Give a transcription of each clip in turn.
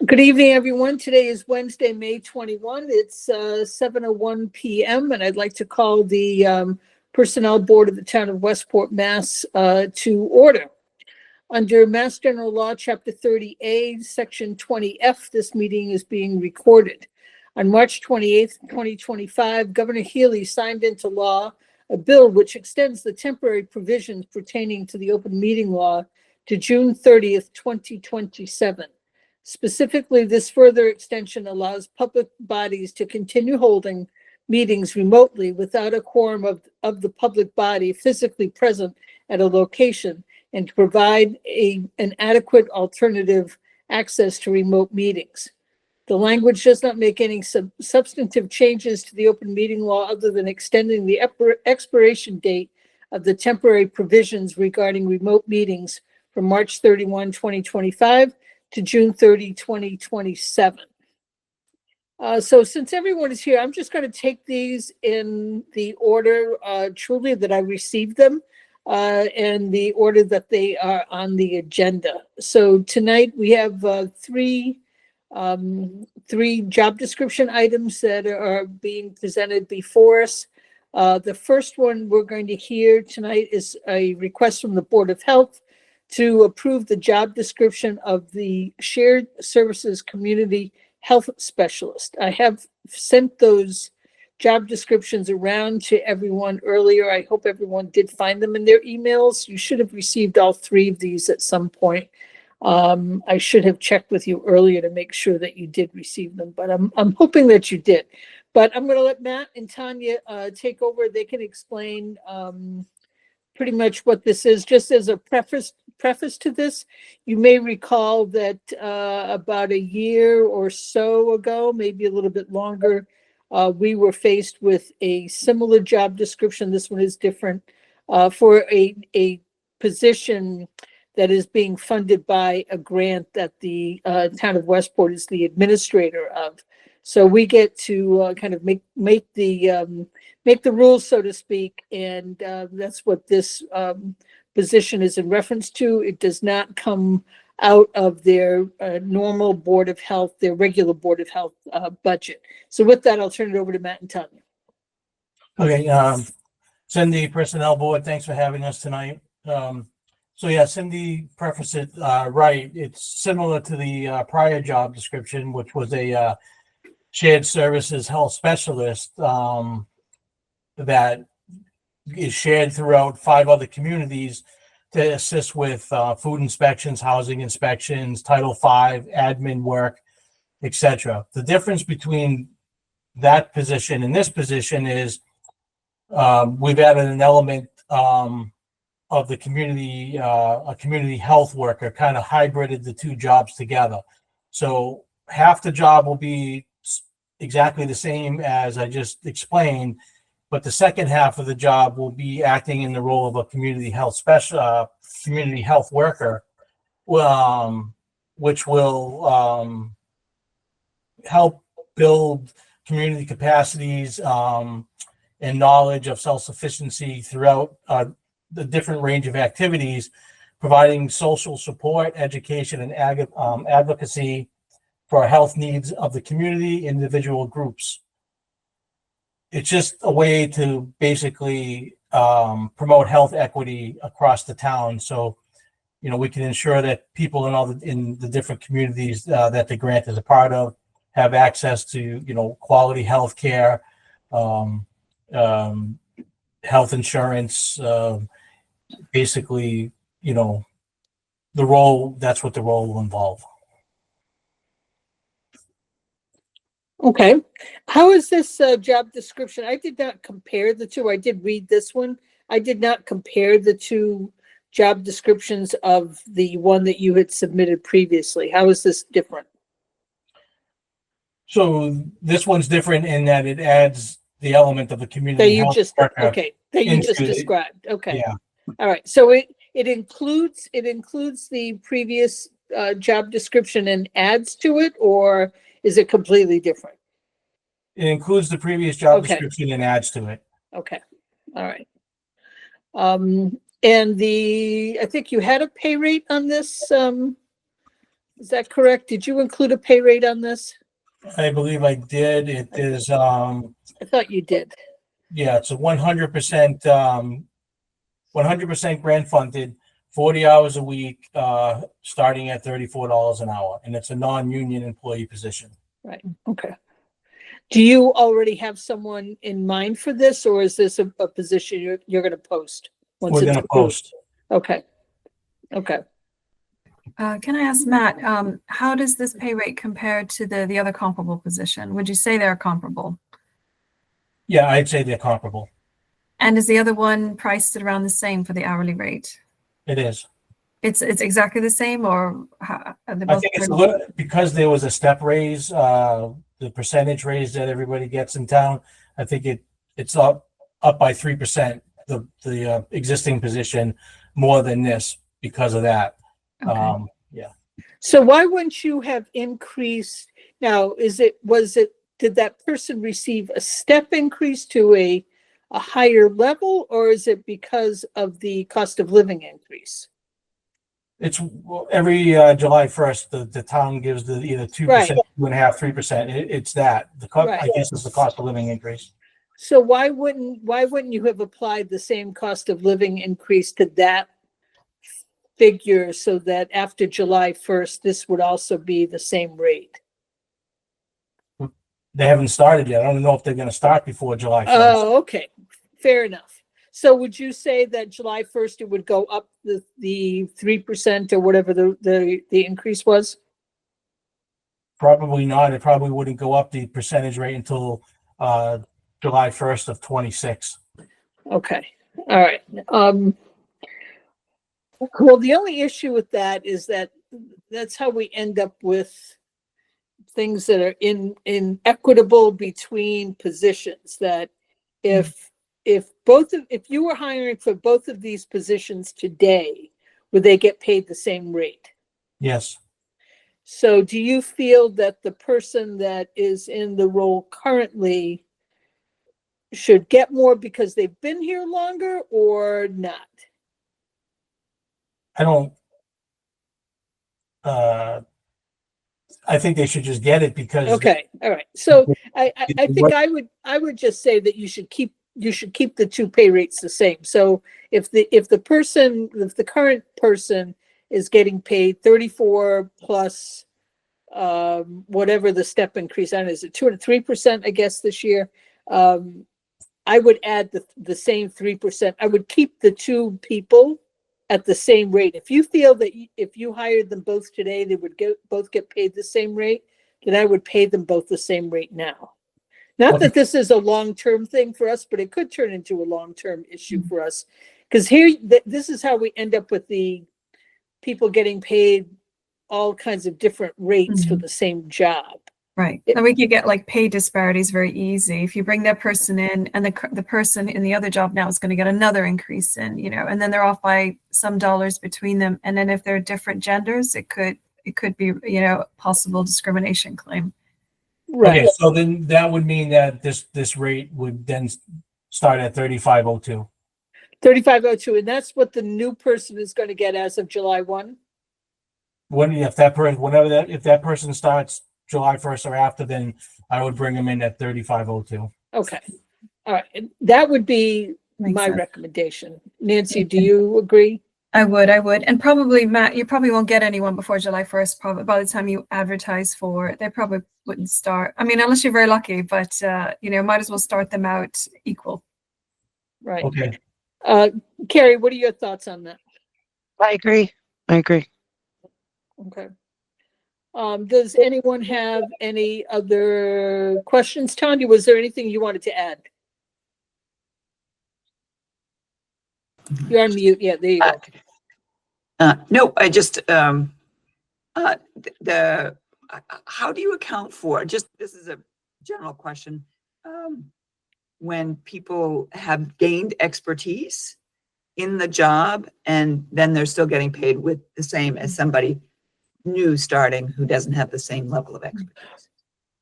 Good evening, everyone. Today is Wednesday, May 21. It's 7:01 p.m. and I'd like to call the Personnel Board of the Town of Westport, Mass. To order. Under Mass General Law, Chapter 30A, Section 20F, this meeting is being recorded. On March 28th, 2025, Governor Healy signed into law a bill which extends the temporary provisions pertaining to the open meeting law to June 30th, 2027. Specifically, this further extension allows public bodies to continue holding meetings remotely without a quorum of the public body physically present at a location, and to provide an adequate alternative access to remote meetings. The language does not make any substantive changes to the open meeting law other than extending the expiration date of the temporary provisions regarding remote meetings from March 31, 2025 to June 30, 2027. So since everyone is here, I'm just going to take these in the order truly that I received them and the order that they are on the agenda. So tonight we have three job description items that are being presented before us. The first one we're going to hear tonight is a request from the Board of Health to approve the job description of the Shared Services Community Health Specialist. I have sent those job descriptions around to everyone earlier. I hope everyone did find them in their emails. You should have received all three of these at some point. I should have checked with you earlier to make sure that you did receive them, but I'm hoping that you did. But I'm going to let Matt and Tanya take over. They can explain pretty much what this is. Just as a preface to this, you may recall that about a year or so ago, maybe a little bit longer, we were faced with a similar job description. This one is different for a position that is being funded by a grant that the town of Westport is the administrator of. So we get to kind of make the rules, so to speak, and that's what this position is in reference to. It does not come out of their normal Board of Health, their regular Board of Health budget. So with that, I'll turn it over to Matt and Tanya. Okay, Cindy, Personnel Board, thanks for having us tonight. So yeah, Cindy prefaced it right. It's similar to the prior job description, which was a shared services health specialist that is shared throughout 5 other communities to assist with food inspections, housing inspections, Title V, admin work, etc. The difference between that position and this position is we've added an element of the community, a community health worker, kind of hybrided the two jobs together. So half the job will be exactly the same as I just explained, but the second half of the job will be acting in the role of a community health community health worker, which will help build community capacities and knowledge of self-sufficiency throughout the different range of activities, providing social support, education, and advocacy for health needs of the community, individual groups. It's just a way to basically promote health equity across the town. So, you know, we can ensure that people in the different communities that the grant is a part of have access to, you know, quality health care, health insurance, basically, you know, that's what the role will involve. Okay. How is this job description? I did not compare the two. I did read this one. I did not compare the two job descriptions of the one that you had submitted previously. How is this different? So this one's different in that it adds the element of the community health worker. Okay, that you just described. Okay. Yeah. All right. So it includes the previous job description and adds to it, or is it completely different? It includes the previous job description and adds to it. Okay. All right. And I think you had a pay rate on this Is that correct? Did you include a pay rate on this? I believe I did. It is, I thought you did. yeah, it's a 100%, 100% grant funded, 40 hours a week, starting at $34 an hour. And it's a non-union employee position. Right, okay. Do you already have someone in mind for this, or is this a position you're gonna post? once We're it's gonna approved? post. Okay, okay. Can I ask Matt, how does this pay rate compare to the other comparable position? Would you say they're comparable? Yeah, I'd say they're comparable. And is the other one priced at around the same for the hourly rate? It is. It's exactly the same, or how, are they I both think it's a pretty- little, because there was a step raise, the percentage raise that everybody gets in town. I think it's up by 3%, the existing position more than this because of that. Okay. Yeah. So why wouldn't you have increased? Now, did that person receive a step increase to a higher level, or is it because of the cost of living increase? It's every July 1st, the town gives the either 2%, Right. 2.5%, 3%. It's that. I Right. guess it's the cost of living increase. So why wouldn't you have applied the same cost of living increase to that figure so that after July 1st, this would also be the same rate? They haven't started yet. I don't know if they're gonna start before July 1st. Oh, okay, fair enough. So would you say that July 1st, it would go up the 3% or whatever the increase was? Probably not. It probably wouldn't go up the percentage rate until July 1st of 26. Okay, all right. Well, the only issue with that is that that's how we end up with things that are inequitable between positions, that if you were hiring for both of these positions today, would they get paid the same rate? Yes. So do you feel that the person that is in the role currently should get more because they've been here longer or not? I don't. I think they should just get it because. Okay, all right. So I think I would just say that you should keep the two pay rates the same. So if the current person is getting paid 34 plus whatever the step increase on is, it 2 to 3%, I guess, this year. I would add the same 3%. I would keep the two people at the same rate. If you feel that if you hired them both today, they would both get paid the same rate, then I would pay them both the same rate now. Not that this is a long-term thing for us, but it could turn into a long-term issue for us. Because this is how we end up with the people getting paid all kinds of different rates for the same job. Right. And we could get like pay disparities very easy. If you bring that person in and the person in the other job now is going to get another increase in, and then they're off by some dollars between them. And then if they're different genders, it could be, possible discrimination claim. Right. Okay, so then that would mean that this rate would then start at 3502. 3502, and that's what the new person is going to get as of July 1? If that person starts July 1st or after, then I would bring them in at 3502. Okay. All right. And that would be Makes my sense. recommendation. Nancy, do you agree? I would. And probably, Matt, you probably won't get anyone before July 1st. Probably by the time you advertise for it, they probably wouldn't start. I mean, unless you're very lucky, but, might as well start them out equal. Right. Okay. Carrie, what are your thoughts on that? I agree. Okay. Does anyone have any other questions? Tanya, was there anything you wanted to add? You're on mute. Yeah, there you go. No, I just, how do you account for, this is a general question, when people have gained expertise in the job and then they're still getting paid with the same as somebody new starting who doesn't have the same level of expertise?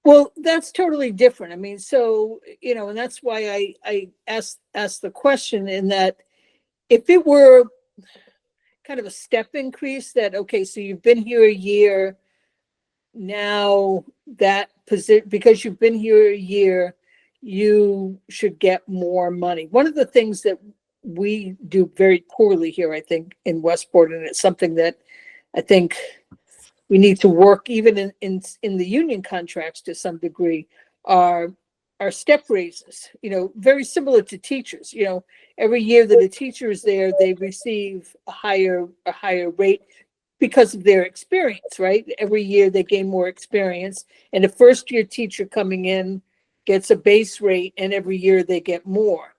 Well, that's totally different. I mean, so, and that's why I asked the question, in that if it were kind of a step increase that, okay, so you've been here a year, now that position, because you've been here a year, you should get more money. One of the things that we do very poorly here, I think, in Westport, and it's something that I think we need to work even in the union contracts to some degree, are step raises, very similar to teachers. Every year that a teacher is there, they receive a higher rate because of their experience, right? Every year they gain more experience, and a first year teacher coming in gets a base rate, and every year they get more.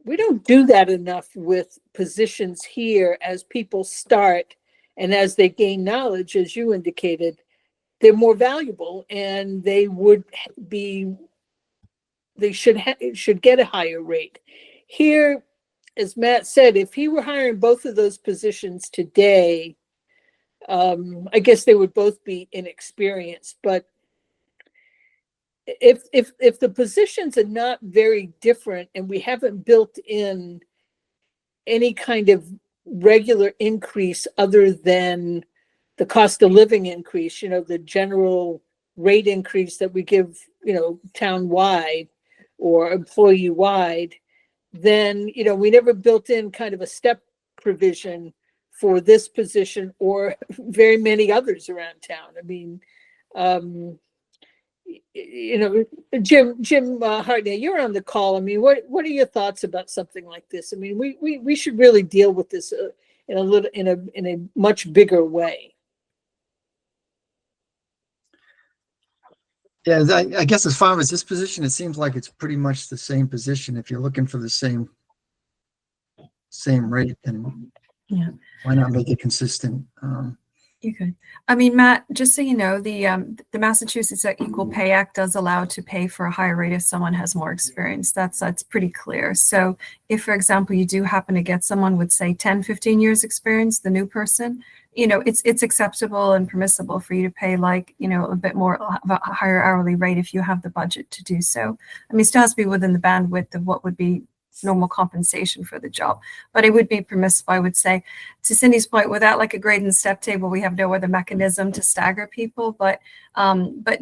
We don't do that enough with positions here. As people start and as they gain knowledge, as you indicated, they're more valuable, and they should get a higher rate. Here, as Matt said, if he were hiring both of those positions today, I guess they would both be inexperienced. But if the positions are not very different and we haven't built in any kind of regular increase other than the cost of living increase, the general rate increase that we give, town-wide or employee-wide, then, we never built in kind of a step provision for this position or very many others around town. I mean, Jim Hartnett, you're on the call. I mean, what are your thoughts about something like this? I mean, we should really deal with this in a much bigger way. Yeah, I guess as far as this position, it seems like it's pretty much the same position. If you're looking for the same rate, then Yeah. why not make it consistent? You could. I mean, Matt, just so you know, the Massachusetts Equal Pay Act does allow to pay for a higher rate if someone has more experience. That's pretty clear. So if, for example, you do happen to get someone with, say, 10, 15 years experience, the new person, it's acceptable and permissible for you to pay a bit more of a higher hourly rate if you have the budget to do so. I mean, it still has to be within the bandwidth of what would be normal compensation for the job, but it would be permissible, I would say. To Cindy's point, without like a grade and step table, we have no other mechanism to stagger people. But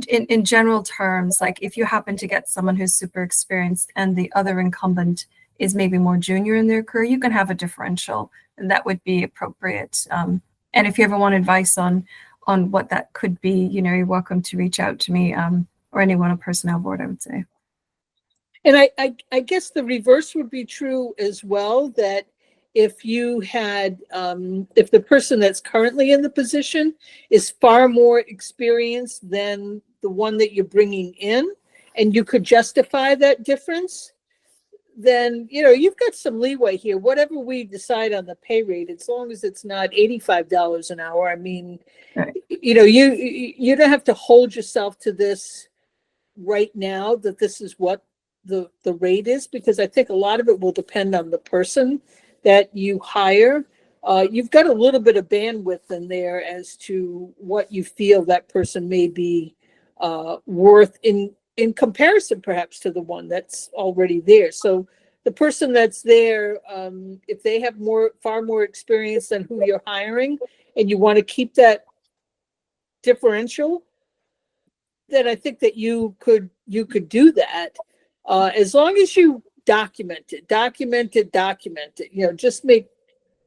in general terms, like if you happen to get someone who's super experienced and the other incumbent is maybe more junior in their career, you can have a differential, and that would be appropriate. And if you ever want advice on what that could be, you're welcome to reach out to me or anyone on personnel board, I would say. And I guess the reverse would be true as well, that if you had, if the person that's currently in the position is far more experienced than the one that you're bringing in, and you could justify that difference, then, you've got some leeway here. Whatever we decide on the pay rate, as long as it's not $85 an hour, I mean, Right. You don't have to hold yourself to this right now, that this is what the rate is, because I think a lot of it will depend on the person that you hire. You've got a little bit of bandwidth in there as to what you feel that person may be worth in comparison perhaps to the one that's already there. So the person that's there, if they have far more experience than who you're hiring, and you want to keep that differential, then I think that you could do that. As long as you document it, just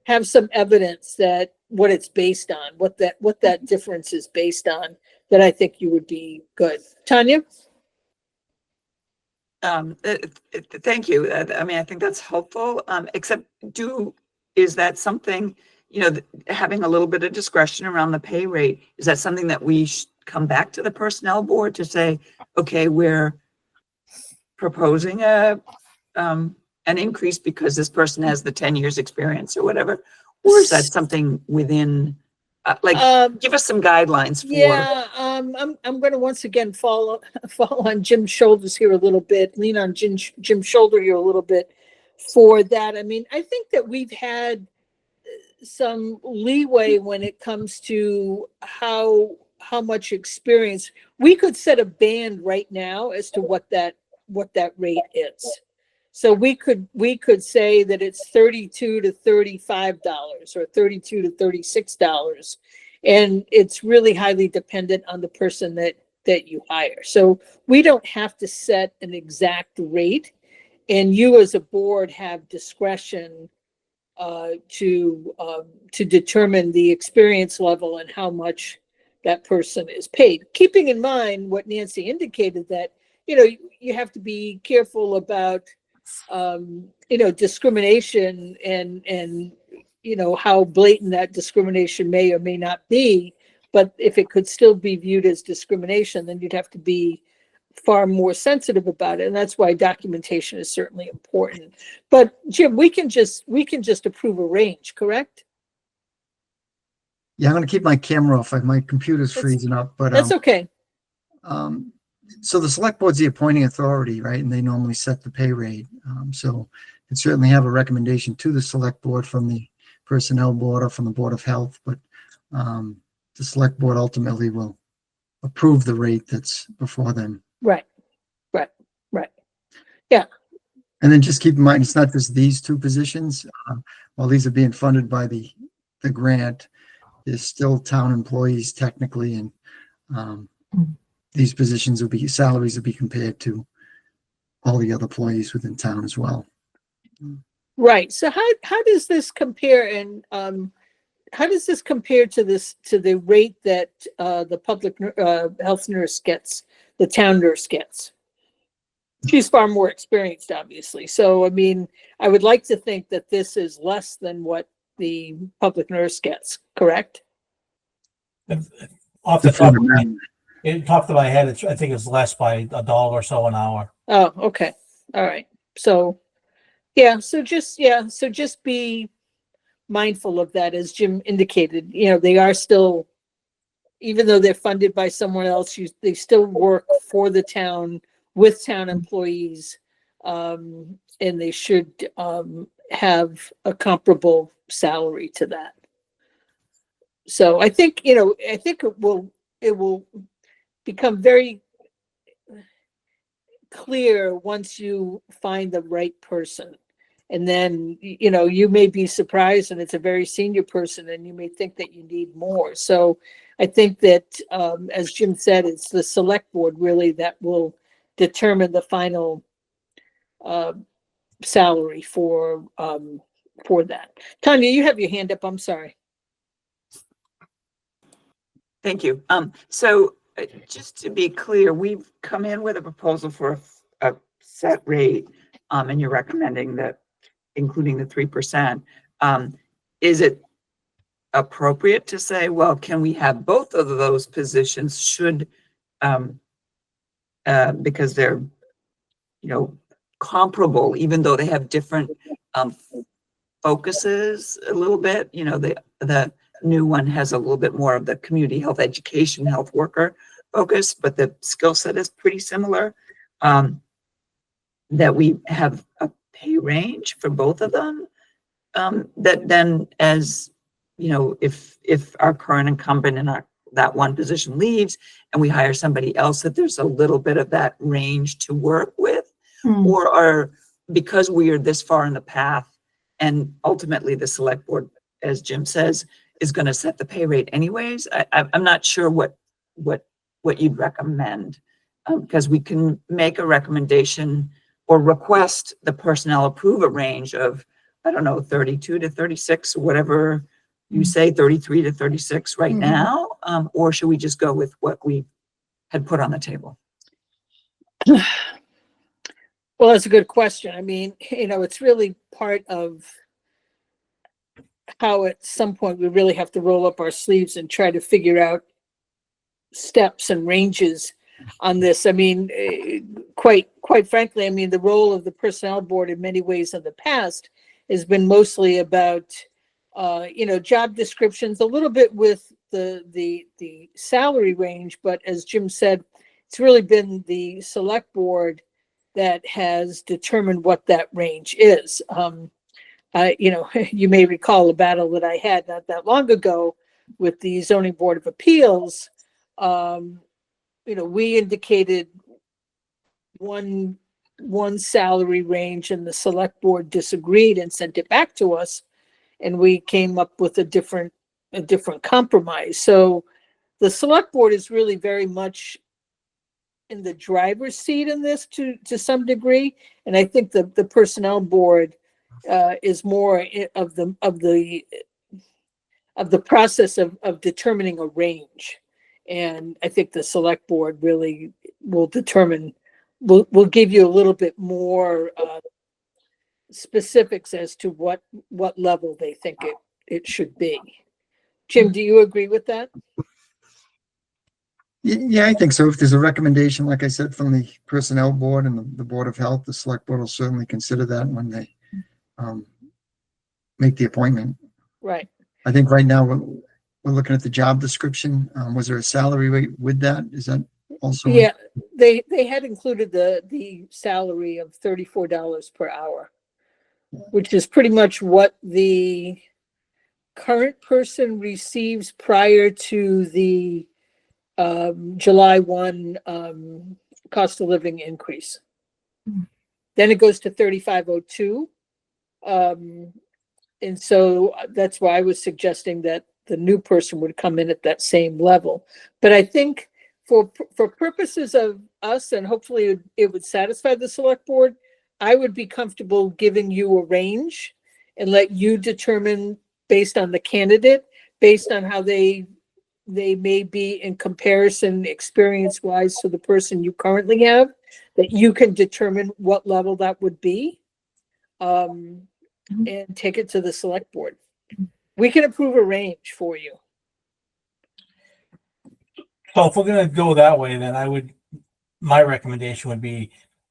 have some evidence that what it's based on, what that difference is based on, that I think you would be good. Tanya? Thank you. I mean, I think that's helpful. Except is that something, having a little bit of discretion around the pay rate, is that something that we should come back to the personnel board to say, okay, we're proposing an increase because this person has the 10 years experience or whatever? Or is that something within, give us some guidelines for? Yeah, I'm going to once again fall on Jim's shoulders here a little bit, lean on Jim's shoulder here a little bit for that. I mean, I think that we've had some leeway when it comes to how much experience. We could set a band right now as to what that rate is. So we could say that it's $32 to $35 or $32 to $36. And it's really highly dependent on the person that you hire. So we don't have to set an exact rate, and you as a board have discretion to determine the experience level and how much that person is paid. Keeping in mind what Nancy indicated, that, you know, you have to be careful about, you know, discrimination and, you know, how blatant that discrimination may or may not be. But if it could still be viewed as discrimination, then you'd have to be far more sensitive about it. And that's why documentation is certainly important. But Jim, we can just approve a range, correct? Yeah, I'm gonna keep my camera off. My computer's That's- freezing up, but, That's okay. so the select board's the appointing authority, right? And they normally set the pay rate. So you can certainly have a recommendation to the select board from the personnel board or from the Board of Health, but, the select board ultimately will approve the rate that's before them. Right. And then just keep in mind, it's not just these two positions. While these are being funded by the grant, there's still town employees technically, and these positions will be, salaries will be compared to all the other employees within town as well. Right. So how does this compare, and how does this compare to the rate that the public health nurse gets, the town nurse gets? She's far more experienced, obviously. So, I mean, I would like to think that this is less than what the public nurse gets, correct? Off the top of my head, I think it's less by $1 or so an hour. Oh, okay. All right. So, yeah, so just be mindful of that, as Jim indicated. You know, they are still, even though they're funded by someone else, they still work for the town with town employees, and they should have a comparable salary to that. So I think, you know, it will become very clear once you find the right person. And then, you know, you may be surprised, and it's a very senior person, and you may think that you need more. So I think that, as Jim said, it's the select board really that will determine the final salary for that. Tanya, you have your hand up. I'm sorry. Thank you. So just to be clear, we've come in with a proposal for a set rate, and you're recommending that, including the 3%. Is it appropriate to say, well, can we have both of those positions should, because they're, you know, comparable, even though they have different focuses a little bit? You know, the new one has a little bit more of the community health education, health worker focus, but the skill set is pretty similar. That we have a pay range for both of them. That then, as you know, if our current incumbent in that one position leaves and we hire somebody else, that there's a little bit of that range to work with. Or because we are this far in the path, and ultimately the select board, as Jim says, is going to set the pay rate anyways. I'm not sure what you'd recommend, because we can make a recommendation or request the personnel approve a range of, I don't know, 32 to 36, whatever you say, 33 to 36 right now, or should we just go with what we had put on the table? Well, that's a good question. I mean, you know, it's really part of how at some point we really have to roll up our sleeves and try to figure out steps and ranges on this. I mean, quite frankly, I mean, the role of the personnel board in many ways in the past has been mostly about, you know, job descriptions, a little bit with the salary range, but as Jim said, it's really been the select board that has determined what that range is. You know, you may recall a battle that I had not that long ago with the Zoning Board of Appeals. You know, we indicated one salary range, and the select board disagreed and sent it back to us, and we came up with a different a different compromise. So the select board is really very much in the driver's seat in this to some degree. And I think the personnel board is more of the process of determining a range. And I think the select board really will will give you a little bit more specifics as to what level they think it should be. Jim, do you agree with that? Yeah, I think so. If there's a recommendation, like I said, from the personnel board and the Board of Health, the select board will certainly consider that when they make the appointment. Right. I think right now we're looking at the job description. Was there a salary rate with that? Is that also? Yeah, they had included the salary of $34 per hour, which is pretty much what the current person receives prior to the July 1 cost of living increase. Then it goes to 3502. And so that's why I was suggesting that the new person would come in at that same level. But I think for purposes of us, and hopefully it would satisfy the select board, I would be comfortable giving you a range and let you determine based on the candidate, based on how they may be in comparison experience-wise to the person you currently have, that you can determine what level that would be, and take it to the select board. We can approve a range for you. So if we're gonna go that way, then my recommendation would be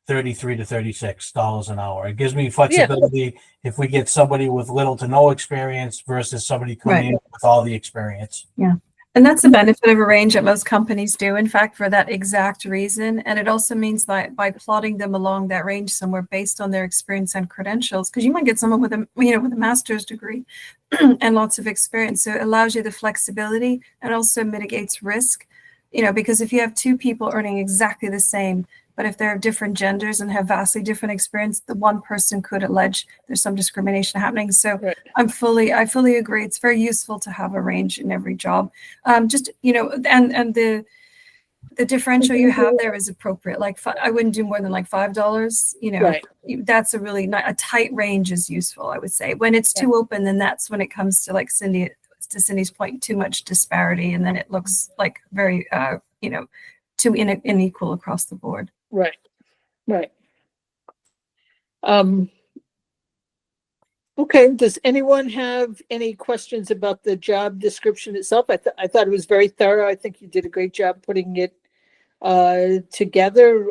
$33 to $36 an hour. It gives me flexibility if we get somebody with little to no experience versus somebody coming in with all the experience. And that's the benefit of a range that most companies do, in fact, for that exact reason. And it also means that by plotting them along that range somewhere based on their experience and credentials, because you might get someone with a master's degree and lots of experience. So it allows you the flexibility and also mitigates risk, because if you have two people earning exactly the same, but if they're different genders and have vastly different experience, the one person could allege there's some discrimination happening. So Right. I fully agree. It's very useful to have a range in every job. And the differential you have there is appropriate. Like I wouldn't do more than like $5. Right. That's a tight range is useful, I would say. When it's too open, then that's when it comes to Cindy's point, too much disparity, and then it looks like very too unequal across the board. Right. Okay, does anyone have any questions about the job description itself? I thought it was very thorough. I think you did a great job putting it together.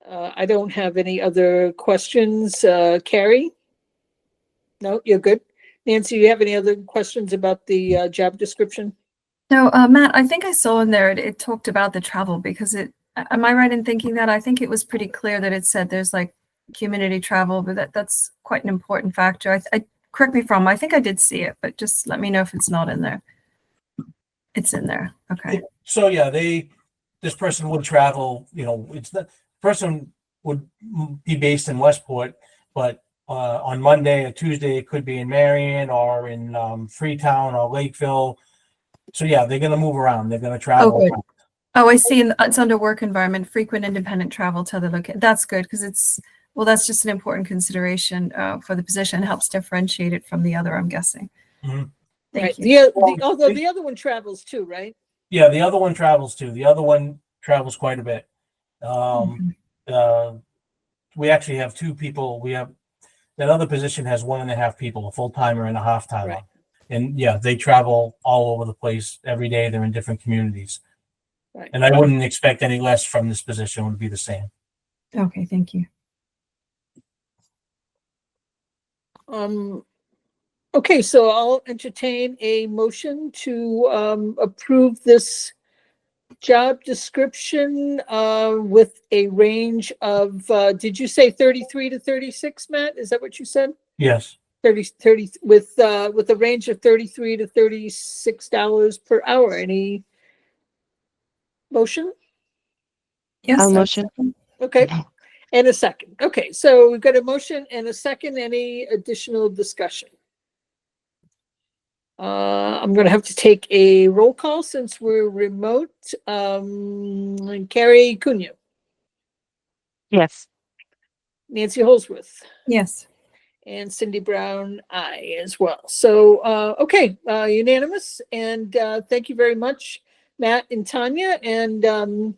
I don't have any other questions. Carrie? No, you're good. Nancy, you have any other questions about the job description? No, Matt, I think I saw in there it talked about the travel because am I right in thinking that? I think it was pretty clear that it said there's like community travel, but that's quite an important factor. Correct me if I'm wrong, I think I did see it, but just let me know if it's not in there. It's in there. Okay. So yeah, this person would travel, person would be based in Westport, but on Monday or Tuesday, it could be in Marion or in Freetown or Lakeville. So yeah, they're going to move around. They're going to travel. Oh, good. Oh, I see. It's under work environment, frequent independent travel to other locations. That's good because that's just an important consideration for the position. It helps differentiate it from the other, I'm guessing. Mm-hmm. Thank you. Although the other one travels too, right? Yeah, the other one travels too. The other one travels quite a bit. We actually have two people. That other position has 1.5 people, a full-timer and a half-timer. Right. And yeah, they travel all over the place every day. They're in different communities. Right. And I wouldn't expect any less from this position. It would be the same. Okay, thank you. Okay, so I'll entertain a motion to approve this job description with a range of, did you say 33 to 36, Matt? Is that what you said? Yes. 30 with a range of $33 to $36 per hour. Any motion? Yes. I'll motion. Okay, and a second. Okay, so we've got a motion and a second. Any additional discussion? I'm gonna have to take a roll call since we're remote. Carrie Cunha, Yes. Nancy Holsworth, Yes. and Cindy Brown, aye as well. So, okay, unanimous, and thank you very much, Matt and Tanya. And I'm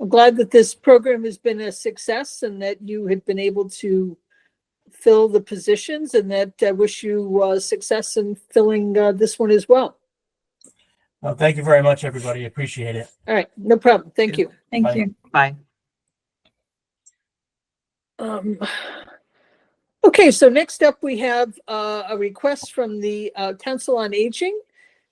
glad that this program has been a success and that you have been able to fill the positions, and that I wish you success in filling this one as well. Well, thank you very much, everybody. Appreciate it. All right, no problem. Thank you. Thank Bye. you. Bye. Okay, so next up, we have a request from the Council on Aging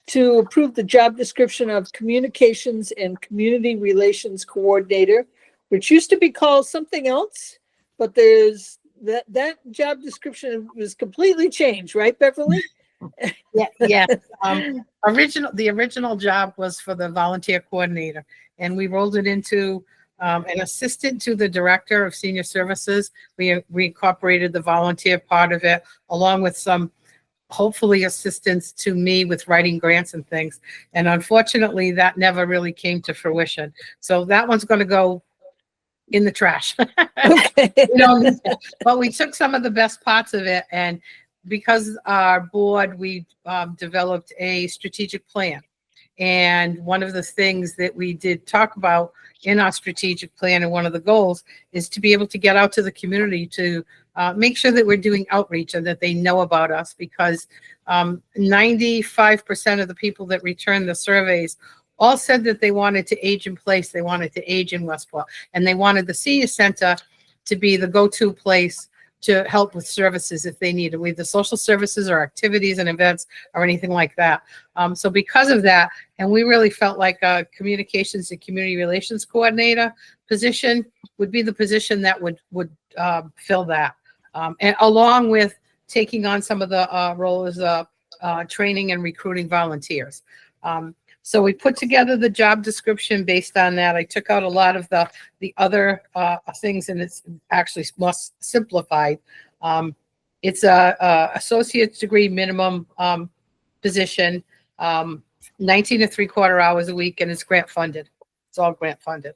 to approve the job description of Communications and Community Relations Coordinator, which used to be called something else, but there's that job description was completely changed, right, Beverly? Yeah, yeah. The original job was for the volunteer coordinator, and we rolled it into an assistant to the director of senior services. We incorporated the volunteer part of it, along with some hopefully assistance to me with writing grants and things. And unfortunately, that never really came to fruition. So that one's going to go in the trash. Okay. But we took some of the best parts of it, and because our board, we developed a strategic plan. And one of the things that we did talk about in our strategic plan, and one of the goals, is to be able to get out to the community to make sure that we're doing outreach and that they know about us, because 95% of the people that returned the surveys all said that they wanted to age in place, they wanted to age in Westport, and they wanted the senior center to be the go-to place to help with services if they need it, with the social services or activities and events or anything like that. So because of that, and we really felt like a communications and community relations coordinator position would be the position that would fill that. And along with taking on some of the roles of training and recruiting volunteers. So we put together the job description based on that. I took out a lot of the other things, and it's actually more simplified. It's a associate's degree minimum position, 19 and 3/4 hours a week, and it's grant funded. It's all grant funded.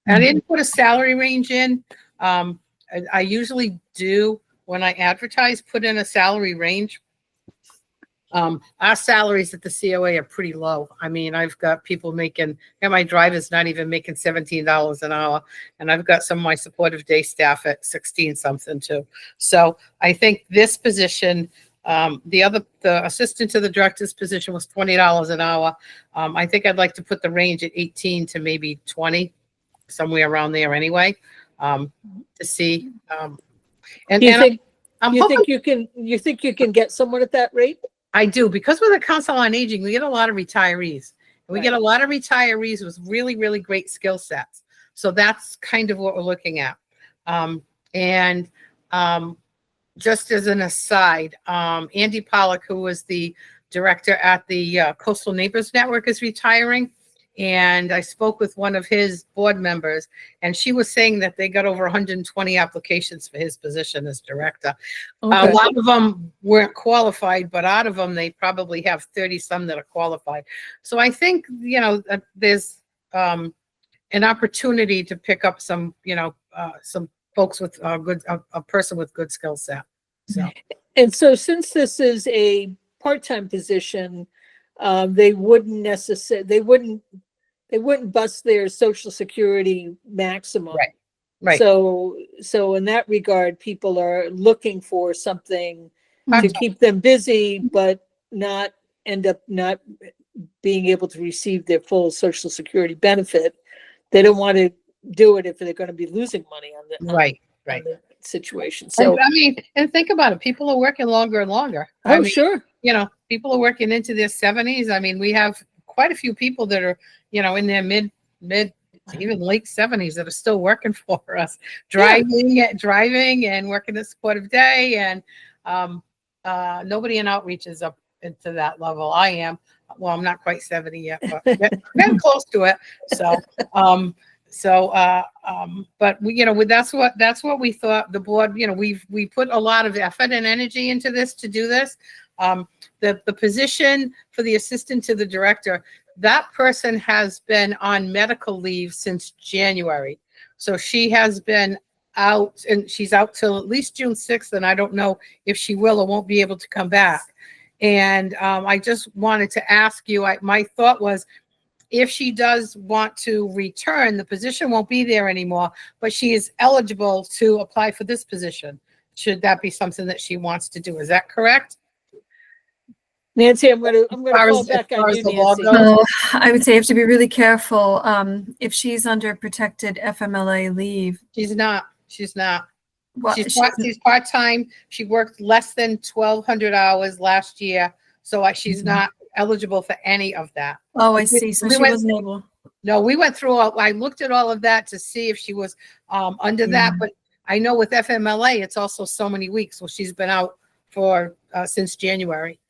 I didn't put a salary range in. I usually do when I advertise, put in a salary range. Our salaries at the COA are pretty low. I mean, I've got people making, and my driver's not even making $17 an hour. And I've got some of my supportive day staff at 16 something too. So I think this position, the assistant to the director's position was $20 an hour. I think I'd like to put the range at 18 to maybe 20, somewhere around there anyway, to see. And Do you think, I'm you hoping, think you can get someone at that rate? I do, because with the Council on Aging, we get a lot of retirees. And we get Right. a lot of retirees with really, really great skill sets. So that's kind of what we're looking at. Just as an aside, Andy Pollock, who was the director at the Coastal Neighbors Network, is retiring. And I spoke with one of his board members, and she was saying that they got over 120 applications for his position as director. A Okay. lot of them weren't qualified, but out of them, they probably have 30 some that are qualified. So I think, there's an opportunity to pick up some folks with a person with good skill set. So And so since this is a part-time position, they wouldn't bust their Social Security maximum. Right. So in that regard, people are looking for something to Part-time. keep them busy, but not end up not being able to receive their full Social Security benefit. They don't want to do it if they're going to be losing money on Right. the situation. So, And think about it. People are working longer and longer. sure. People are working into their 70s. I mean, we have quite a few people that are, in their mid, even late 70s that are still working for us, driving and working a supportive day. And nobody in outreach is up into that level. I am. Well, I'm not quite 70 yet, but getting close to it. But that's what we thought. The board, we put a lot of effort and energy into this to do this. The position for the assistant to the director, that person has been on medical leave since January. So she has been out, and she's out till at least June 6th, and I don't know if she will or won't be able to come back. And I just wanted to ask you, my thought was, if she does want to return, the position won't be there anymore, but she is eligible to apply for this position. Should that be something that she wants to do? Is that correct? Nancy, I'm gonna far fall as- back as far on as you, the law Nancy. goes? No, I would say you have to be really careful. If she's under protected FMLA leave, She's not. She's not. well, She's part-time. She worked less than 1,200 hours last year. So she's Mhm. not eligible for any of that. oh, I see. So we she went- wasn't able. No, we went through I looked at all of that to see if she was under that, Yeah. but I know with FMLA, it's also so many weeks. So she's been out for since January.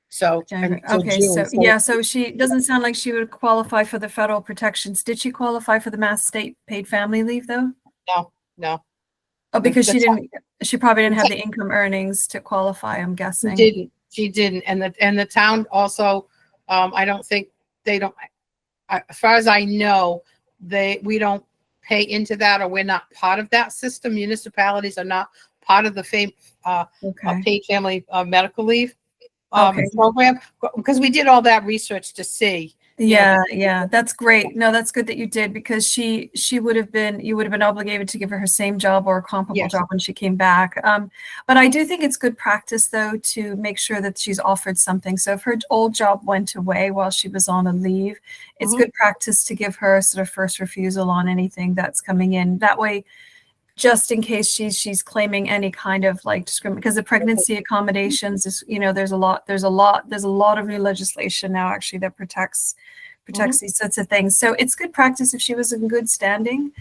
So, January. until Okay, June. so yeah, so she doesn't sound like she would qualify for the federal protections. Did she qualify for the Mass State Paid Family Leave though? No, Oh, because she That's- didn't. She probably didn't have the income earnings to qualify. I'm guessing. she didn't. And the town also, I don't think they don't, as far as I know, we don't pay into that, or we're not part of that system. Municipalities are not part of the Okay. paid family medical leave Okay. program, because we did all that research to see. Yeah, that's great. No, that's good that you did, because you would have been obligated to give her same job or a comparable Yes. job when she came back. But I do think it's good practice though to make sure that she's offered something. So if her old job went away while she was on a leave, it's Mhm. good practice to give her sort of first refusal on anything that's coming in. That way, just in case she's claiming any kind of like discrimination, because the pregnancy accommodations is, there's a lot of new legislation now actually that protects these sorts of things. So it's good practice if she was in good standing.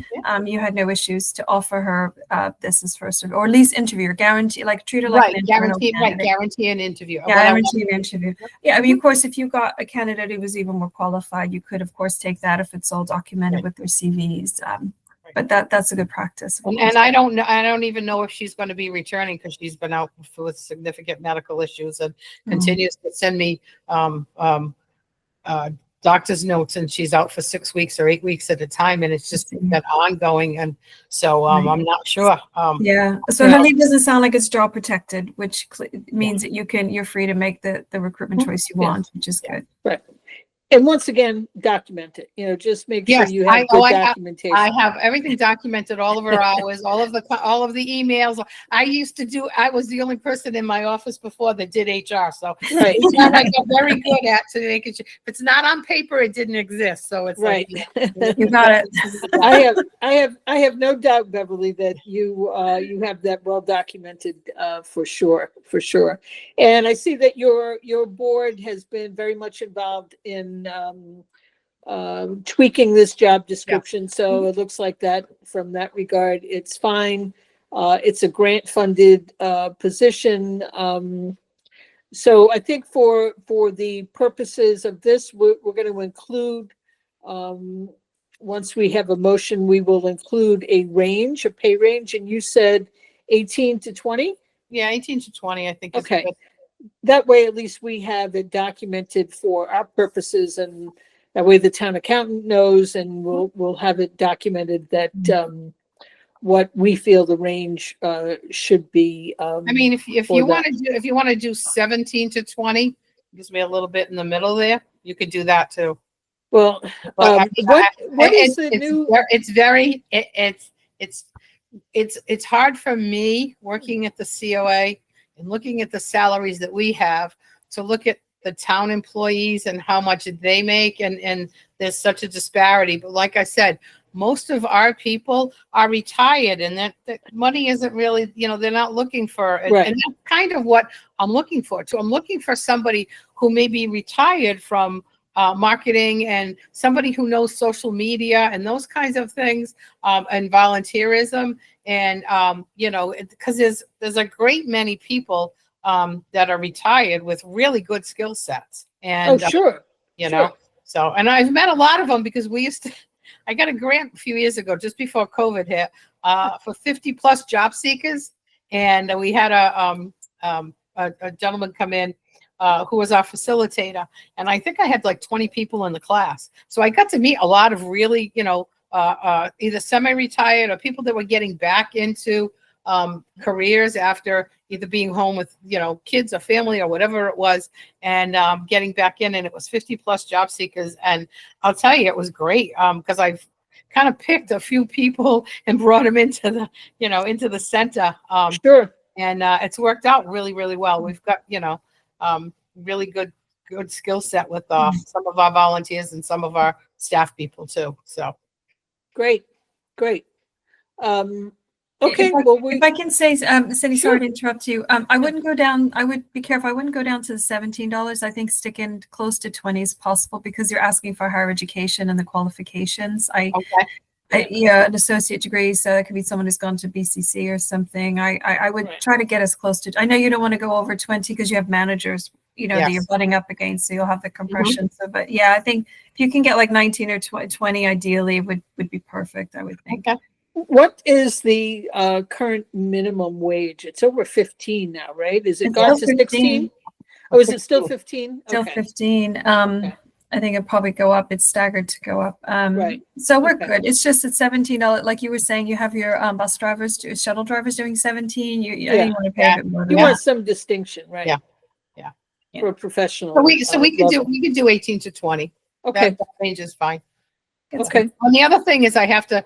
You had no issues to offer her this as first, or at least interview her, guarantee, like treat her like Right, an internal candidate. guarantee an interview. Guarantee an interview. Yeah, I mean, of course, if you got a candidate who was even more qualified, you could, of course, take that if it's all documented with their CVs. But that's a good practice. of And course. I don't know, I don't even know if she's going to be returning, because she's been out with significant medical issues and continues to send me doctor's notes, and she's out for 6 weeks or 8 weeks at a time, and it's just been ongoing. And so Right. I'm not sure. Yeah. So her leave doesn't sound like it's job protected, which means that you're free to make the recruitment choice you Yeah. want, which is good. And once again, document it, just make sure Yes, you I have good have- documentation. I have everything documented, all of her hours, all of the emails. I was the only person in my office before that did HR. So Right, it's not like I'm very good at to making sure. If it's not on paper, it didn't exist. So it's right. like, You got it. I have no doubt, Beverly, that you have that well documented, for sure. And I see that your board has been very much involved in tweaking this job description. So it looks like that from that regard, it's fine. It's a grant funded position. So I think for the purposes of this, we're going to include, once we have a motion, we will include a pay range. And you said 18 to 20? yeah, 18 to 20, I think. Is Okay. good. That way, at least we have it documented for our purposes, and that way the town accountant knows, and we'll have it documented that, what we feel the range, should be. I mean, if for you that. want to do 17 to 20, gives me a little bit in the middle there. You could do that too. Well, But I mean, what is the new? It's hard for me working at the COA and looking at the salaries that we have to look at the town employees and how much they make, and there's such a disparity. But like I said, most of our people are retired, and that money isn't really, they're not looking for it. Right. And that's kind of what I'm looking for too. I'm looking for somebody who may be retired from marketing, and somebody who knows social media and those kinds of things, and volunteerism, and because there's a great many people that are retired with really good skill sets, and Oh, sure. so, and I've met a lot of them, because I got a grant a few years ago, just before COVID hit, for 50 plus job seekers, and we had a gentleman come in who was our facilitator. And I think I had like 20 people in the class. So I got to meet a lot of really, either semi-retired or people that were getting back into careers after either being home with, kids or family or whatever it was, and getting back in. And it was 50 plus job seekers. And I'll tell you, it was great because I've kind of picked a few people and brought them into the, into the center. Sure. And it's worked out really, really well. We've got, really good skill set with some of our volunteers and some of our staff people too. So Great. Great. If Okay. I- Well, If I can say, Cindy, Sure. sorry to interrupt you. I wouldn't go down. I would be careful. I wouldn't go down to the $17. I think sticking close to 20 is possible because you're asking for higher education and the qualifications. okay. Yeah, an associate degree. So it could be someone who's gone to BCC or something. I would Right. try to get as close to. I know you don't want to go over 20 because you have managers, that you're Yes. butting up against, so you'll have the compression. So, but yeah, I think if you can get like 19 or 20, ideally would be perfect. I would think. Okay. what is the current minimum wage? It's over 15 now, right? Is it It's gone still to 16? Oh, is it still 15? Still Okay. 15. Okay. I think it'll probably go up. It's staggered to go up. Right. So we're Okay. good. It's just at $17. Like you were saying, you have your bus drivers, shuttle drivers doing 17. I Yeah. think you want to pay a bit more You than want that. some distinction, right? Yeah. For a professional. So we could level. do 18 to 20. Okay. That range is fine. It's Okay. And the other thing is I have to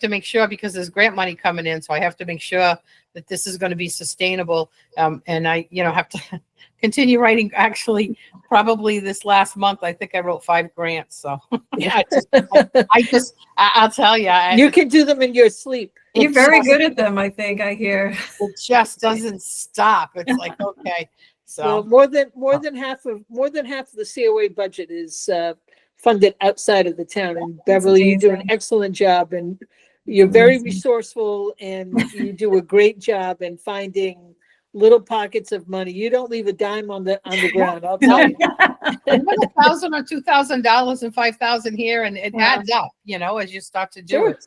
make sure, because there's grant money coming in, so I have to make sure that this is going to be sustainable. And I, have to continue writing. Actually, probably this last month, I think I wrote 5 grants. So yeah, I'll tell you, You can do them in your sleep. You're very good at them, I think. I hear. it just doesn't stop. It's like, okay. Well, So more than half of the COA budget is funded outside of the town. And Beverly, you do an amazing. excellent job, and you're very amazing. resourceful, and you do a great job in finding little pockets of money. You don't leave a dime on the ground. I'll tell you. $1,000 or $2,000 and $5,000 here, and it Wow. adds up, as you start to do Sure. it.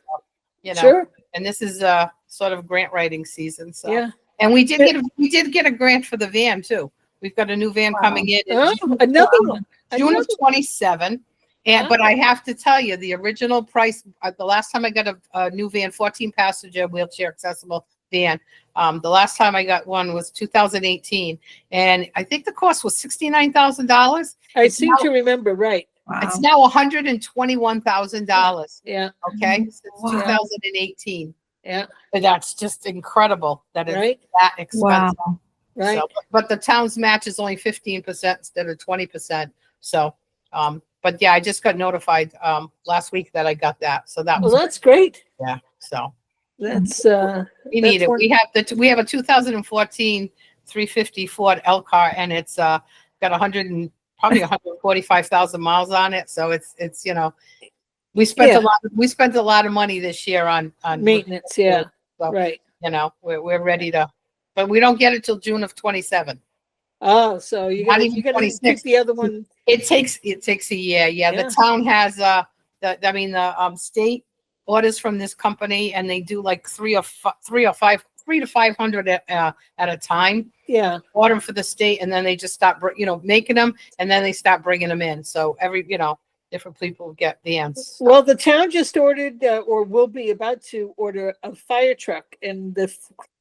So, Sure. and this is sort of grant writing season. So Yeah. and we did get a grant for the van too. We've got a new van Wow. coming in Oh, June, another one. June Another- of 27. And but I have to tell you, the original price, the last time I got a new van, 14 passenger wheelchair accessible van, the last time I got one was 2018, and I think the cost was $69,000. I seem to remember, right. Wow. It's now $121,000. Yeah. Okay, since Wow. 2018. Yeah. And that's just incredible that it's Right. that expensive. Wow. Right. So, but the town's match is only 15% instead of 20%. So, but yeah, I just got notified last week that I got that. So that Well, was that's great. yeah. So That's we need it. one- We have a 2014 350 Ford Elcar, and it's got probably 145,000 miles on it. So it's we spent Yeah. we spent a lot of money this year on maintenance. Yeah. So, Right. we're ready to, but we don't get it till June of 27. Oh, so you Not gotta even pick 26. the other one. It takes a year. Yeah. Yeah. The town has the state orders from this company, and they do like 3 to 500 at a time. Yeah. Order them for the state, and then they just stop making them, and then they stop bringing them in. So different people get the ends. Well, the town just ordered, or will be about to order, a fire truck, and the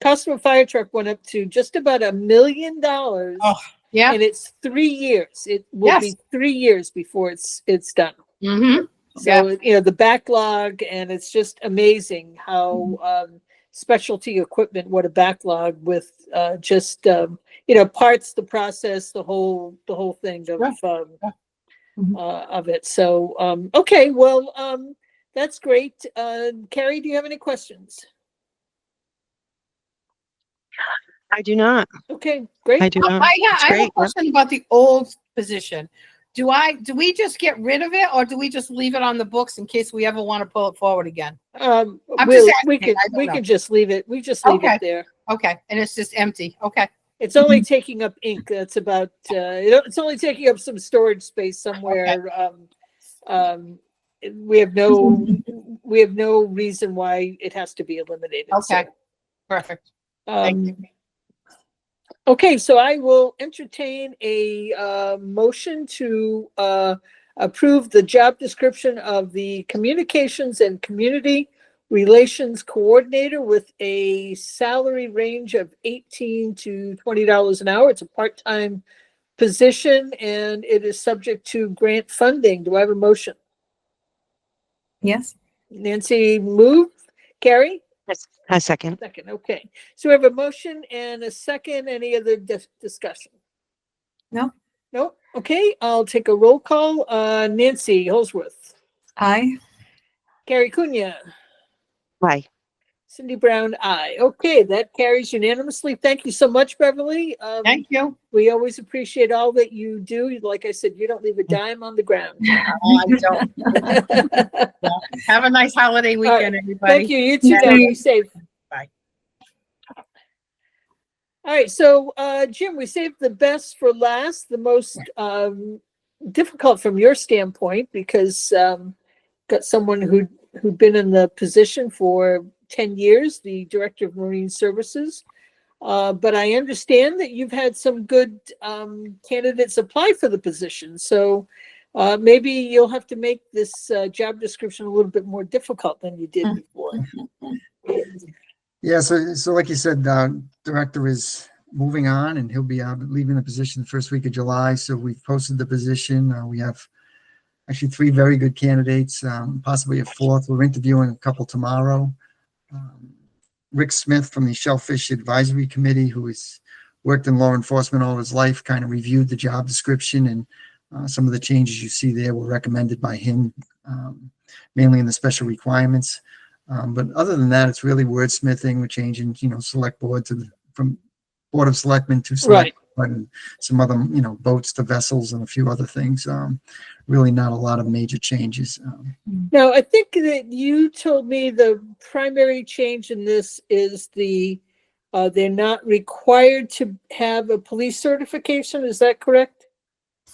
cost of a fire truck went up to just about $1 million. Oh, yeah. And it's 3 years. It will be Yes. 3 years before it's done. Mm-hmm. So, the backlog, and it's just amazing how specialty equipment, what a backlog with just, parts, the process, the whole thing of it. So, okay, well, that's great. Carrie, do you have any questions? I do not. Okay, great. I do not. I It's have a great. question about the old position. Do we just get rid of it, or do we just leave it on the books in case we ever want to pull it forward again? I'm We just asking, could, I don't we know. could just leave it. We just leave Okay. it there. Okay, and it's just empty. Okay. It's only taking up ink. That's about, it's only taking up some storage space somewhere. We have no reason why it has to be eliminated. So, Okay. Perfect. Thank you. Okay, so I will entertain a motion to approve the job description of the Communications and Community Relations Coordinator with a salary range of $18 to $20 an hour. It's a part-time position and it is subject to grant funding. Do I have a motion? Yes. Nancy move. Carrie? A second. Second, okay. So we have a motion and a second. Any other discussion? No. No? Okay, I'll take a roll call. Nancy Holsworth, Aye. Carrie Cunha, Aye. Cindy Brown, aye. Okay, that carries unanimously. Thank you so much, Beverly. Thank you. We always appreciate all that you do. Like I said, you don't leave a dime on the ground. Oh, I don't. Have a nice holiday weekend, everybody. Thank you. You too. Yeah. Now be safe. Bye. All right. So, Jim, we saved the best for last, the most difficult from your standpoint, because got someone who'd been in the position for 10 years, the Director of Marine Services. But I understand that you've had some good candidates apply for the position. So maybe you'll have to make this job description a little bit more difficult than you did before. Yeah, so like you said, director is moving on and he'll be leaving the position the first week of July. So we've posted the position. We have actually 3 very good candidates, possibly a 4th. We're interviewing a couple tomorrow. Rick Smith from the Shellfish Advisory Committee, who has worked in law enforcement all his life, kind of reviewed the job description, and some of the changes you see there were recommended by him, mainly in the special requirements. But other than that, it's really wordsmithing. We're changing, select board from Board of Selectmen to select board, and some other, boats to vessels and a few other things. Really not a lot of major changes. Now, I think that you told me the primary change in this is they're not required to have a police certification. Is that correct?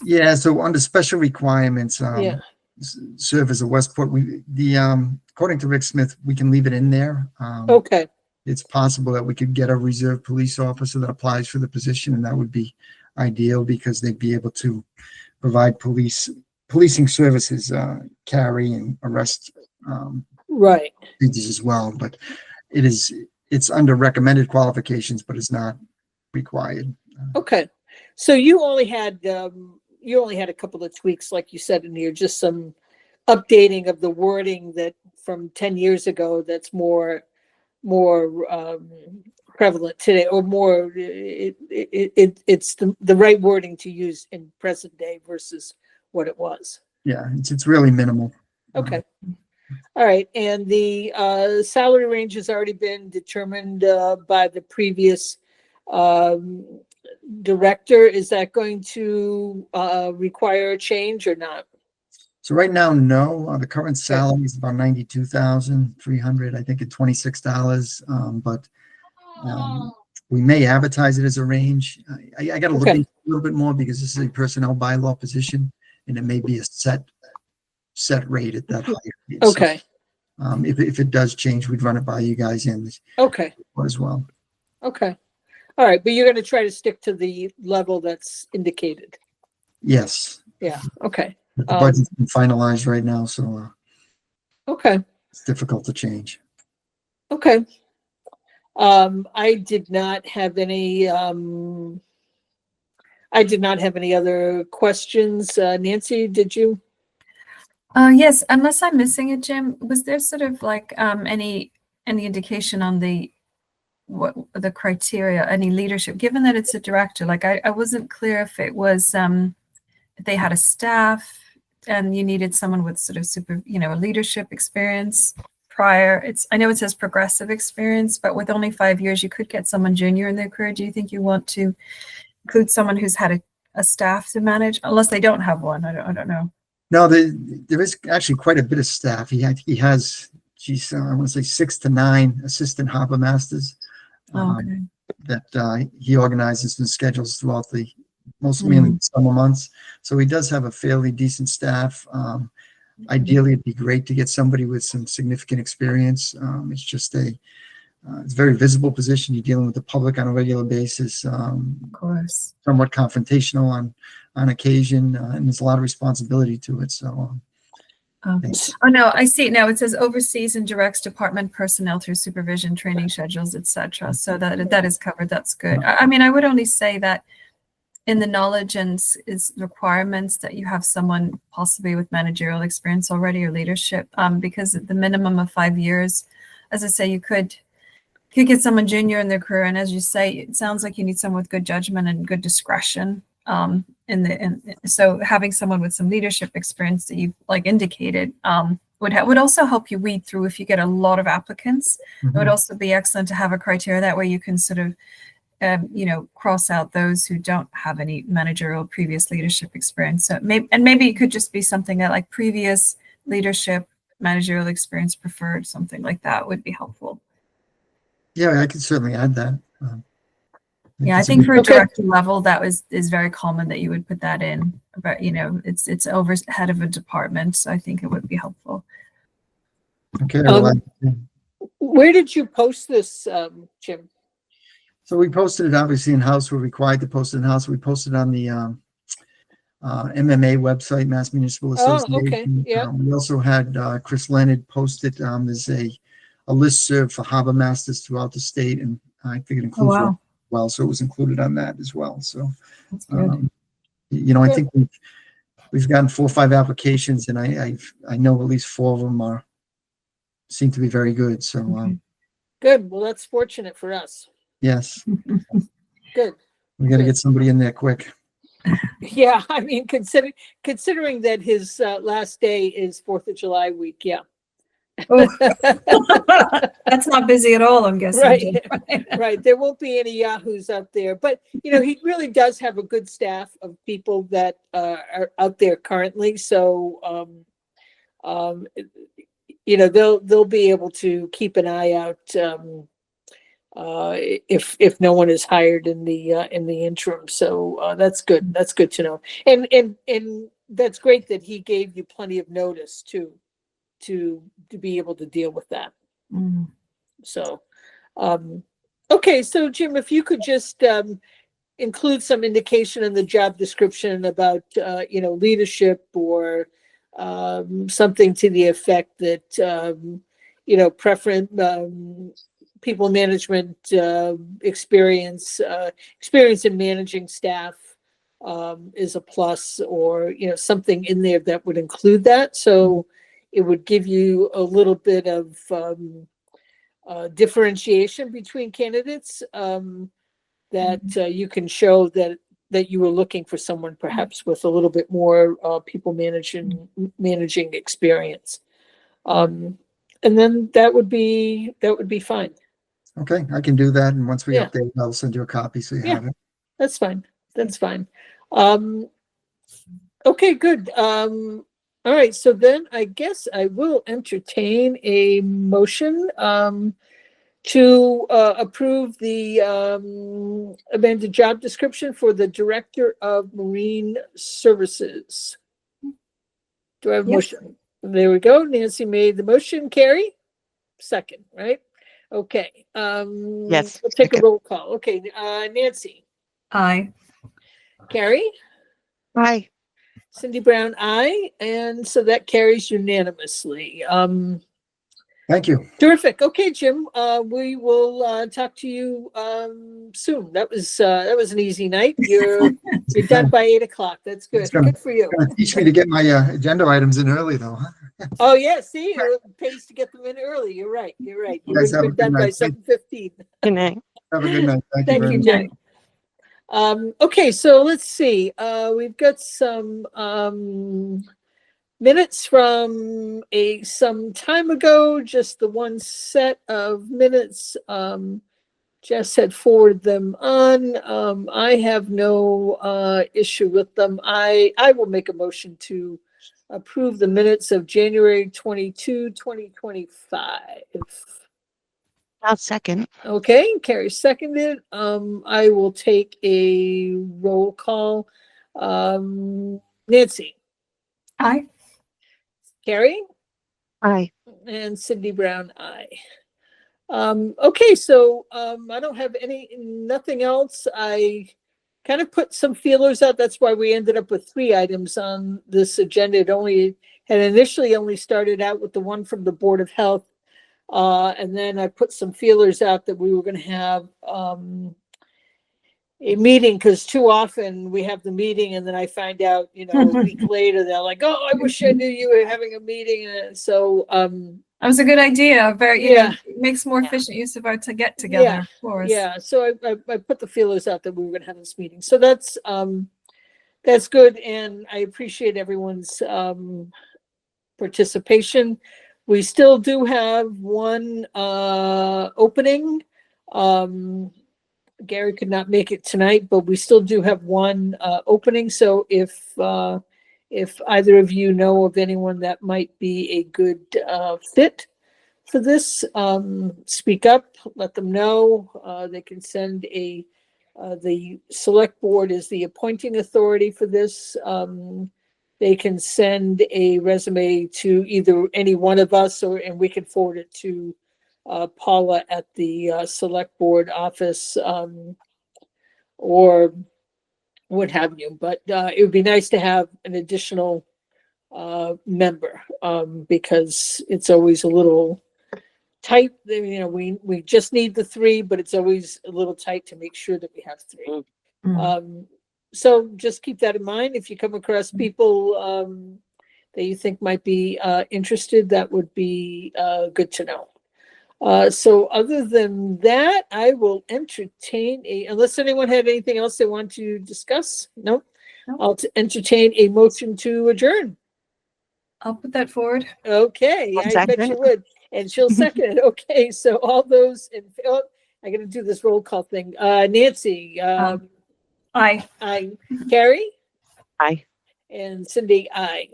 Yeah, so under special requirements, Yeah. serve as a Westport, according to Rick Smith, we can leave it in there. Okay. It's possible that we could get a reserve police officer that applies for the position, and that would be ideal because they'd be able to provide policing services, carry and arrest Right. procedures as well. But it's under recommended qualifications, but it's not required. Okay. So you only had a couple of tweaks, like you said in here, just some updating of the wording that from 10 years ago that's more prevalent today, or more it's the right wording to use in present day versus what it was. Yeah, it's really minimal. Okay. All right. And the salary range has already been determined by the previous director. Is that going to require a change or not? So right now, no. The current salary is about $92,300, I think, at $26. But we may advertise it as a range. I got to look Okay. into it a little bit more because this is a personnel bylaw position, and it may be a set rate at that higher rate. Okay. So, if it does change, we'd run it by you guys in Okay. as well. Okay. All right. But you're going to try to stick to the level that's indicated. Yes. Yeah. Okay. The budget's been finalized right now, so Okay. it's difficult to change. Okay. I did not have any other questions. Nancy, did you? Yes, unless I'm missing it, Jim, was there sort of like any indication on what the criteria, any leadership, given that it's a director? Like I wasn't clear if it was if they had a staff and you needed someone with sort of a leadership experience prior. I know it says progressive experience, but with only 5 years, you could get someone junior in their career. Do you think you want to include someone who's had a staff to manage, unless they don't have one? I don't know. No, there is actually quite a bit of staff. He has, I want to say 6 to 9 assistant harbor masters Okay. that he organizes and schedules throughout mostly in the summer months. So he does have a fairly decent staff. Ideally, it'd be great to get somebody with some significant experience. It's just It's a very visible position. You're dealing with the public on a regular basis, Of course. somewhat confrontational on occasion, and there's a lot of responsibility to it. So, Oh no, I see it now. It says oversees and directs department personnel through supervision, training schedules, etc. So that is covered. That's good. I mean, I would only say that in the knowledge and is requirements that you have someone possibly with managerial experience already or leadership, because at the minimum of 5 years, as I say, you could get someone junior in their career, and as you say, it sounds like you need someone with good judgment and good discretion. So having someone with some leadership experience that you like indicated would also help you weed through if you get a lot of applicants. It would also be excellent to have a criteria that way you can sort of cross out those who don't have any managerial previous leadership experience. So maybe it could just be something that like previous leadership, managerial experience preferred, something like that would be helpful. yeah, I could certainly add that. Yeah, I it's a think for a Okay. director level, that is very common that you would put that in. But it's over head of a department, so I think it would be helpful. okay. Well, Where did you post this, Jim? so we posted it obviously in house. We're required to post it in house. We posted on the MMA website, Mass Municipal Oh, Association. okay, yeah. We also had Chris Leonard post it. There's a listserv for harbor masters throughout the state, and I think it Oh, includes wow, well, so it was included on that as well. So, that's good. I Good. think we've gotten 4 or 5 applications, and I know at least 4 of them seem to be very good. So, Okay. Good. Well, that's fortunate for us. yes, Good. we got to Good. get somebody in there quick. Yeah, I mean, considering that his last day is 4th of July week, yeah. Oh. That's not busy at all, I'm guessing. Right. Jim. Right. There won't be any yahoos out there, but he really does have a good staff of people that are out there currently. So, they'll be able to keep an eye out if no one is hired in the interim. So that's good. That's good to know. And that's great that he gave you plenty of notice too, to be able to deal with that. Mm. So, okay. So Jim, if you could just include some indication in the job description about, leadership or something to the effect that, people management experience in managing staff is a plus, or, something in there that would include that. So it would give you a little bit of differentiation between candidates, that you can show that you were looking for someone perhaps with a little bit more people managing experience. And then that would be fine. Okay, I can do that, and once we Yeah. update, I'll send you a copy so you Yeah. have it. That's fine. That's fine. Okay, good. All right. So then I guess I will entertain a motion to approve the amended job description for the Director of Marine Services. Do I have a Yes. motion? There we go. Nancy made the motion. Carrie? Second, right? Okay. Yes, We'll take a second. roll call. Okay, Nancy, Aye. Carrie, Aye. Cindy Brown, aye, and so that carries unanimously. Thank you. Terrific. Okay, Jim, we will talk to you soon. That was an easy night. You're done by 8:00. That's good. It's gonna- Good for you. Gonna teach me to get my agenda items in early, though. Huh? Oh yeah, see, it pays to get them in early. You're right. You're right. You You guys would have have a been done good by night. 7:15. Good night. Have a good night. Thank you Thank very you, much. Jen. Okay, so let's see. We've got some minutes from some time ago, just the one set of minutes. Jess had forwarded them on. I have no issue with them. I will make a motion to approve the minutes of January 22, 2025. I'll second. Okay, Carrie seconded. I will take a roll call. Nancy, Aye. Carrie, Aye. and Cindy Brown, aye. Okay, so I don't have nothing else. I kind of put some feelers out. That's why we ended up with 3 items on this agenda. It only had initially only started out with the one from the Board of Health. And then I put some feelers out that we were going to have a meeting, because too often we have the meeting and then I find out, a week later, they're like, oh, I wish I knew you were having a meeting. And so, That was a good idea. Very, you know, Yeah. it makes more efficient use of our to get together, Yeah, of course. yeah, so I put the feelers out that we were gonna have this meeting, so that's good, and I appreciate everyone's participation. We still do have one opening. Gary could not make it tonight, but we still do have one opening, so if either of you know of anyone that might be a good fit for this, speak up, let them know. They can send the select board is the appointing authority for this. They can send a resume to either any one of us, and we can forward it to Paula at the select board office, or what have you. But it would be nice to have an additional member, because it's always a little tight. We just need the 3, but it's always a little tight to make sure that we have 3. So just keep that in mind. If you come across people that you think might be interested, that would be good to know. So other than that, I will entertain unless anyone had anything else they want to discuss. No, No. I'll entertain a motion to adjourn. I'll put that forward. Okay, I'll I bet second. you would. And she'll second it. Okay, so all those I'm gonna do this roll call thing. Nancy, Aye. Carrie, Aye. and Cindy, aye.